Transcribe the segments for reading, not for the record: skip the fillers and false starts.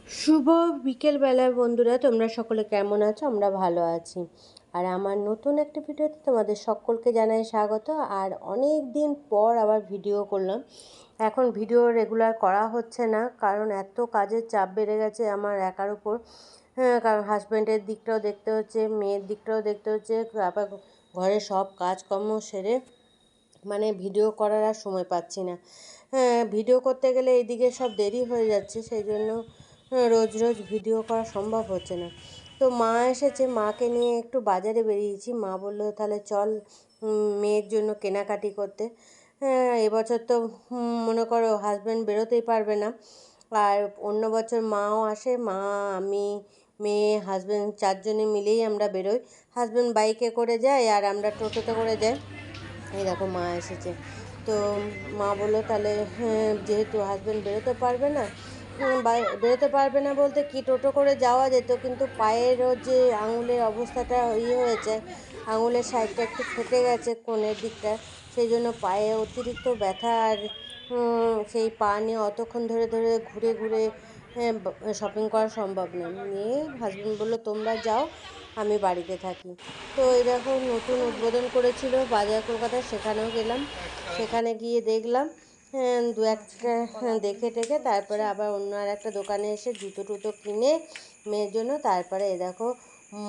শুভ বিকেলবেলা বন্ধুরা, তোমরা সকলে কেমন আছো? আমরা ভালো আছি। আর আমার নতুন একটা ভিডিওতে তোমাদের সকলকে জানাই স্বাগত। আর অনেক দিন পর আবার ভিডিও করলাম। এখন ভিডিও রেগুলার করা হচ্ছে না, কারণ এত কাজের চাপ বেড়ে গেছে আমার একার উপর। হ্যাঁ, কারণ হাজব্যান্ডের দিকটাও দেখতে হচ্ছে, মেয়ের দিকটাও দেখতে হচ্ছে, আবার ঘরে সব কাজকর্ম সেরে মানে ভিডিও করার আর সময় পাচ্ছি না। হ্যাঁ, ভিডিও করতে গেলে এইদিকে সব দেরি হয়ে যাচ্ছে, সেই জন্য রোজ রোজ ভিডিও করা সম্ভব হচ্ছে না। তো মা এসেছে, মাকে নিয়ে একটু বাজারে বেরিয়েছি। মা বললো তাহলে চল মেয়ের জন্য কেনাকাটি করতে। হ্যাঁ, এবছর তো মনে করো হাজব্যান্ড বেরোতেই পারবে না। আর অন্য বছর মাও আসে, মা, আমি, মেয়ে, হাজব্যান্ড চারজনে মিলেই আমরা বেরোই। হাজব্যান্ড বাইকে করে যায় আর আমরা টোটোতে করে যাই। এই দেখো মা এসেছে। তো মা বললো তাহলে হ্যাঁ, যেহেতু হাজব্যান্ড বেরোতে পারবে না বলতে কি, টোটো করে যাওয়া যেত, কিন্তু পায়েরও যে আঙুলের অবস্থাটা হয়েছে, আঙুলের সাইডটা একটু ফেটে গেছে কোণের দিকটা, সেই জন্য পায়ে অতিরিক্ত ব্যথা। আর সেই পা নিয়ে অতক্ষণ ধরে ধরে ঘুরে ঘুরে শপিং করা সম্ভব না। নিয়ে হাজব্যান্ড বললো তোমরা যাও, আমি বাড়িতে থাকি। তো এই দেখো নতুন উদ্বোধন করেছিল বাজার কলকাতায়, সেখানেও গেলাম। সেখানে গিয়ে দেখলাম দু একটা দেখে টেখে তারপরে আবার অন্য আর একটা দোকানে এসে জুতো টুতো কিনে মেয়ের জন্য, তারপরে এ দেখো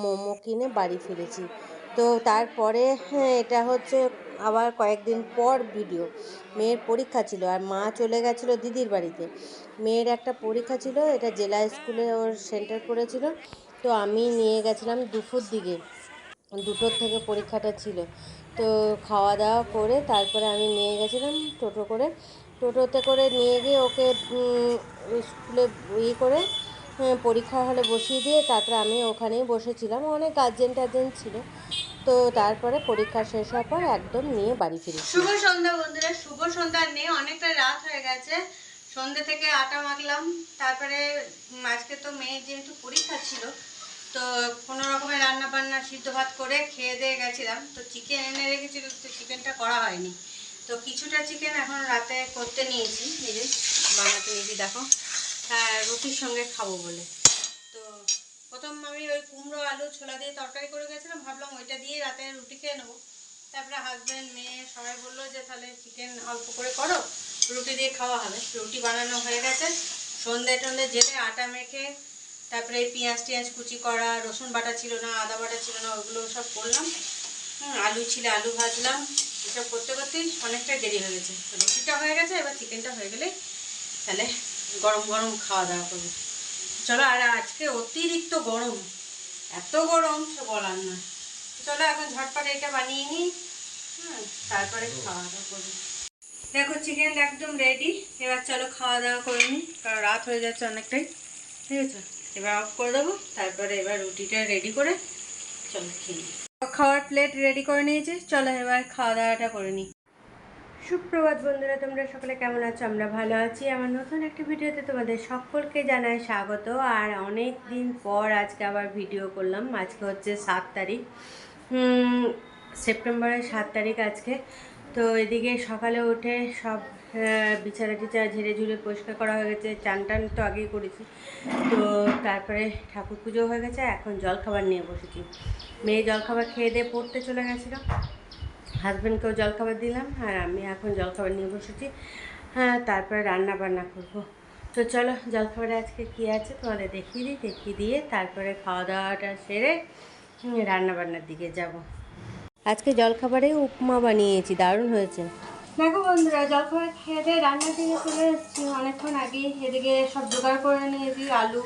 মোমো কিনে বাড়ি ফিরেছি। তো তারপরে এটা হচ্ছে আবার কয়েকদিন পর ভিডিও। মেয়ের পরীক্ষা ছিল আর মা চলে গেছিলো দিদির বাড়িতে। মেয়ের একটা পরীক্ষা ছিল, এটা জেলা স্কুলে ওর সেন্টার পড়েছিল। তো আমি নিয়ে গেছিলাম দুপুর দিকে, 2টোর থেকে পরীক্ষাটা ছিল। তো খাওয়া দাওয়া করে তারপরে আমি নিয়ে গেছিলাম টোটোতে করে নিয়ে গিয়ে ওকে স্কুলে করে পরীক্ষা হলে বসিয়ে দিয়ে তারপরে আমি ওখানেই বসেছিলাম। অনেক গার্জেন ছিল। তো তারপরে পরীক্ষা শেষ হওয়ার পর একদম নিয়ে বাড়ি ফিরেছি। শুভ সন্ধ্যা বন্ধুরা, শুভ সন্ধ্যা নেই, অনেকটা রাত হয়ে গেছে। সন্ধ্যে থেকে আটা মাখলাম। তারপরে আজকে তো মেয়ের যেহেতু পরীক্ষা ছিল, তো কোনো রকমের রান্না বান্না সিদ্ধ ভাত করে খেয়ে দিয়ে গেছিলাম। তো চিকেন এনে রেখেছিল, তো চিকেনটা করা হয়নি। তো কিছুটা চিকেন এখন রাতে করতে নিয়েছি, এই যে বানাতে নিয়েছি দেখো, রুটির সঙ্গে খাবো বলে। তো প্রথম আমি ওই কুমড়ো আলু ছোলা দিয়ে তরকারি করে গেছিলাম, ভাবলাম ওইটা দিয়ে রাতে রুটি খেয়ে নেবো। তারপরে হাজব্যান্ড মেয়ে সবাই বললো যে তাহলে চিকেন অল্প করে করো, রুটি দিয়ে খাওয়া হবে। রুটি বানানো হয়ে গেছে। সন্ধে টন্ধে জেলে আটা মেখে তারপরে এই পেঁয়াজ টিয়াজ কুচি করা, রসুন বাটা ছিল না, আদা বাটা ছিল না, ওগুলো সব করলাম। আলু ছিল, আলু ভাজলাম। এসব করতে করতেই অনেকটা দেরি হয়ে গেছে। রুটিটা হয়ে গেছে, এবার চিকেনটা হয়ে গেলে তাহলে গরম গরম খাওয়া দাওয়া করবো। চলো, আর আজকে অতিরিক্ত গরম, এত গরম সে বলার নয়। চলো এখন ঝটপট এটা বানিয়ে নিই, তারপরে খাওয়া দাওয়া করবো। দেখো চিকেন একদম রেডি। এবার চলো খাওয়া দাওয়া করে নিই, কারণ রাত হয়ে যাচ্ছে অনেকটাই। ঠিক আছে, এবার অফ করে দেবো। তারপরে এবার রুটিটা রেডি করে চলো খেয়ে নিই। খাওয়ার প্লেট রেডি করে নিয়েছি, চলো এবার খাওয়া দাওয়াটা করে নিই। সুপ্রভাত বন্ধুরা, তোমরা সকলে কেমন আছো? আমরা ভালো আছি। আমার নতুন একটা ভিডিওতে তোমাদের সকলকে জানাই স্বাগত। আর অনেক দিন পর আজকে আবার ভিডিও করলাম। আজকে হচ্ছে 7 তারিখ, সেপ্টেম্বরের 7 তারিখ আজকে। তো এদিকে সকালে উঠে সব বিছানা টিছানা ঝেড়ে ঝুড়ে পরিষ্কার করা হয়ে গেছে। চান টান তো আগেই করেছি। তো তারপরে ঠাকুর পুজো হয়ে গেছে, এখন জলখাবার নিয়ে বসেছি। মেয়ে জলখাবার খেয়ে দিয়ে পড়তে চলে গেছিলো, হাজব্যান্ডকেও জলখাবার দিলাম, আর আমি এখন জলখাবার নিয়ে বসেছি। হ্যাঁ, তারপরে রান্না বান্না করবো। তো চলো জলখাবারে আজকে কী আছে তোমাদের দেখিয়ে দিয়ে তারপরে খাওয়া দাওয়াটা সেরে রান্না বান্নার দিকে যাব। আজকে জলখাবারে উপমা বানিয়েছি, দারুণ হয়েছে। দেখো বন্ধুরা, জলখাবার খেয়ে দিয়ে রান্নার দিকে চলে এসেছি অনেকক্ষণ আগেই। এদিকে সব জোগাড় করে নিয়েছি, আলু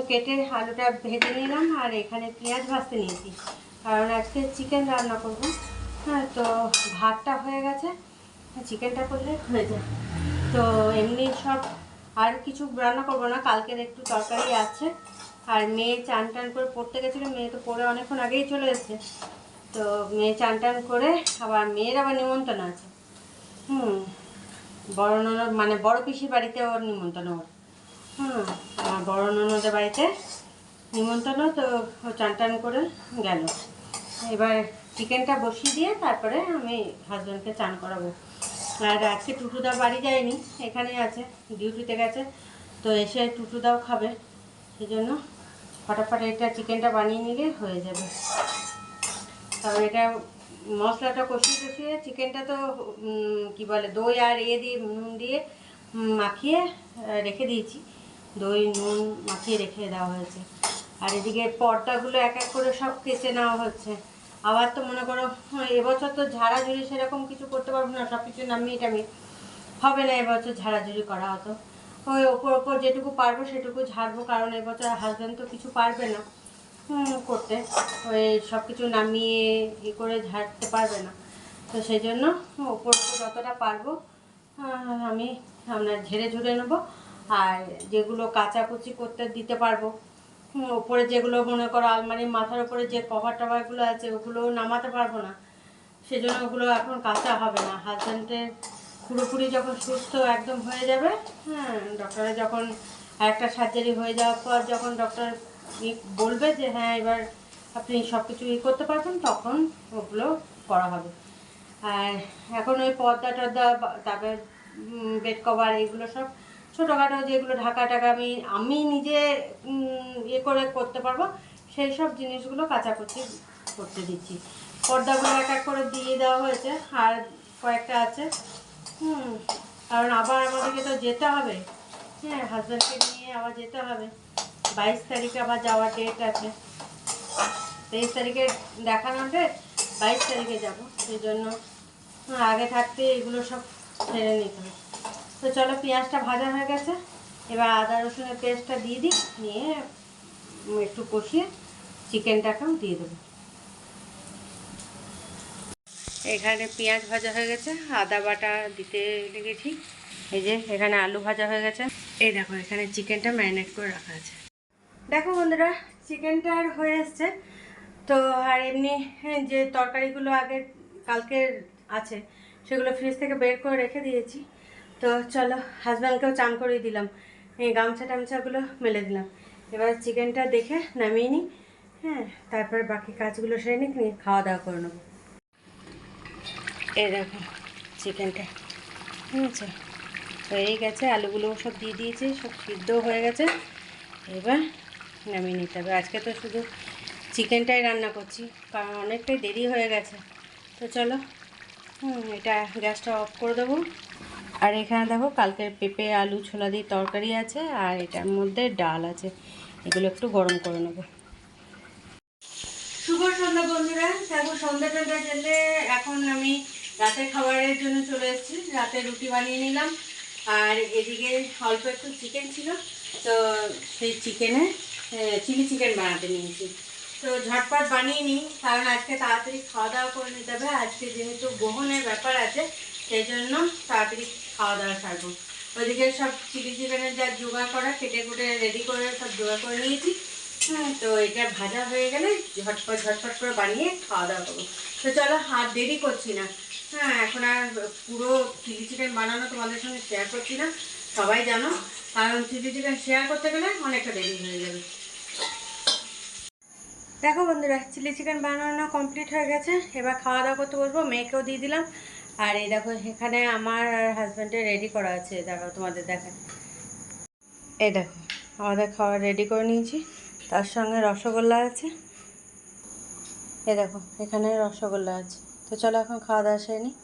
কেটে আলুটা ভেজে নিলাম, আর এখানে পেঁয়াজ ভাজতে নিয়েছি, কারণ আজকে চিকেন রান্না করবো। হ্যাঁ, তো ভাতটা হয়ে গেছে, চিকেনটা করলে হয়ে যায়। তো এমনি সব আর কিছু রান্না করবো না, কালকের একটু তরকারি আছে। আর মেয়ে চান টান করে পড়তে গেছিলো, মেয়ে তো পড়ে অনেকক্ষণ আগেই চলে এসেছে। তো মেয়ে চান টান করে আবার মেয়ের আবার নিমন্ত্রণ আছে। বড় ননদ মানে বড় পিসির বাড়িতে ওর নিমন্ত্রণ। ওর আমার বড় ননদের বাড়িতে নিমন্ত্রণ। তো চান টান করে গেল। এবার চিকেনটা বসিয়ে দিয়ে তারপরে আমি হাজব্যান্ডকে চান করাবো। আর আজকে টুটুদা বাড়ি যায়নি, এখানে আছে, ডিউটিতে গেছে। তো তো এসে টুটুদাও খাবে, সেই জন্য ফটাফট এটা চিকেনটা বানিয়ে নিলে হয়ে যাবে। কারণ এটা মশলাটা কষিয়ে কষিয়ে চিকেনটা তো কি বলে দই আর দিয়ে নুন দিয়ে মাখিয়ে রেখে দিয়েছি, দই নুন মাখিয়ে রেখে দেওয়া হয়েছে। আর এদিকে পর্দাগুলো এক এক করে সব কেচে নেওয়া হচ্ছে। আবার তো মনে করো এবছর তো ঝাড়াঝুড়ি সেরকম কিছু করতে পারবো না, সব কিছু নামিয়ে টামিয়ে হবে না এবছর ঝাড়াঝুড়ি করা। হতো ওই ওপর যেটুকু পারবো সেটুকু ঝাড়বো, কারণ এবছর হাজব্যান্ড তো কিছু পারবে না করতে, ওই সব কিছু নামিয়ে করে ঝাড়তে পারবে না। তো সেই জন্য ওপর যতটা পারবো আমি আপনার ঝেড়ে ঝুড়ে নেবো। আর যেগুলো কাচাকুচি করতে দিতে পারবো, ওপরে যেগুলো মনে করো আলমারির মাথার উপরে যে কভার টভারগুলো আছে ওগুলো নামাতে পারবো না, সেজন্য ওগুলো এখন কাঁচা হবে না। হাজব্যান্ডের পুরোপুরি যখন সুস্থ একদম হয়ে যাবে, ডক্টরে যখন আরেকটা সার্জারি হয়ে যাওয়ার পর যখন ডক্টর বলবে যে হ্যাঁ এবার আপনি সব কিছু করতে পারবেন, তখন ওগুলো করা হবে। আর এখন ওই পর্দা টর্দা তারপরে বেড কভার এগুলো সব ছোটোখাটো যেগুলো ঢাকা টাকা আমি নিজে করে করতে পারবো, সেই সব জিনিসগুলো কাচাকুচি করতে দিচ্ছি। পর্দাগুলো এক এক করে দিয়ে দেওয়া হয়েছে, আর কয়েকটা আছে কারণ আবার আমাদেরকে তো যেতে হবে, হাজব্যান্ডকে নিয়ে আবার যেতে হবে। 22 তারিখে আবার যাওয়ার ডেট আছে, 23 তারিখে দেখানো ডেট, 22 তারিখে যাবো, সেই জন্য আগে থাকতে এগুলো সব ছেড়ে নিতে হবে। তো চলো, পেঁয়াজটা ভাজা হয়ে গেছে, এবার আদা রসুনের পেস্টটা দিয়ে দিই, নিয়ে একটু কষিয়ে চিকেনটাকেও দিয়ে দেবো। এখানে পেঁয়াজ ভাজা হয়ে গেছে, আদা বাটা দিতে লেগেছি, এই যে এখানে আলু ভাজা হয়ে গেছে, এই দেখো এখানে চিকেনটা ম্যারিনেট করে রাখা আছে। দেখো বন্ধুরা, চিকেনটা আর হয়ে এসছে। তো আর এমনি যে তরকারিগুলো আগে কালকের আছে সেগুলো ফ্রিজ থেকে বের করে রেখে দিয়েছি। তো চলো, হাজব্যান্ডকেও চান করিয়ে দিলাম, এই গামছা টামছাগুলো মেলে দিলাম। এবার চিকেনটা দেখে নামিয়ে নিই, তারপরে বাকি কাজগুলো সেরে নিয়ে খাওয়া দাওয়া করে নেবো। এই দেখো চিকেনটা বুঝেছে, হয়ে গেছে, আলুগুলো সব দিয়ে দিয়েছি, সব সিদ্ধ হয়ে গেছে। এবার নামিয়ে নিতে হবে। আজকে তো শুধু চিকেনটাই রান্না করছি, কারণ অনেকটাই দেরি হয়ে গেছে। তো চলো, এটা গ্যাসটা অফ করে দেবো। আর এখানে দেখো কালকের পেঁপে আলু ছোলা দিয়ে তরকারি আছে, আর এটার মধ্যে ডাল আছে, এগুলো একটু গরম করে নেবো। শুভ সন্ধ্যা বন্ধুরা, দেখো সন্ধ্যা টন্ধ্যা জেলে এখন আমি রাতের খাবারের জন্য চলে এসেছি। রাতে রুটি বানিয়ে নিলাম, আর এদিকে অল্প একটু চিকেন ছিল, তো সেই চিকেনে চিলি চিকেন বানাতে নিয়েছি। তো ঝটপট বানিয়ে নিই, কারণ আজকে তাড়াতাড়ি খাওয়া দাওয়া করে নিতে হবে। আজকে যেহেতু গ্রহণের ব্যাপার আছে, সেই জন্য তাড়াতাড়ি খাওয়া দাওয়া সারবো। ওইদিকে সব চিলি চিকেনের যা জোগাড় করা কেটে কুটে রেডি করে সব জোগাড় করে নিয়েছি। তো এটা ভাজা হয়ে গেলে ঝটপট ঝটপট করে বানিয়ে খাওয়া দাওয়া করবো। তো চলো, আর দেরি করছি না, এখন আর পুরো চিলি চিকেন বানানো তোমাদের সঙ্গে শেয়ার করছি না, সবাই জানো, কারণ চিলি চিকেন শেয়ার করতে গেলে অনেকটা দেরি হয়ে যাবে। দেখো বন্ধুরা, চিলি চিকেন বানানো কমপ্লিট হয়ে গেছে, এবার খাওয়া দাওয়া করতে বসবো। মেয়েকেও দিয়ে দিলাম, আর এই দেখো এখানে আমার আর হাজব্যান্ডের রেডি করা আছে, দেখো তোমাদের দেখায়। এই দেখো আমাদের খাওয়া রেডি করে নিয়েছি, তার সঙ্গে রসগোল্লা আছে, এই দেখো এখানে রসগোল্লা আছে। তো চলো এখন খাওয়া দাওয়া সেরে নিই।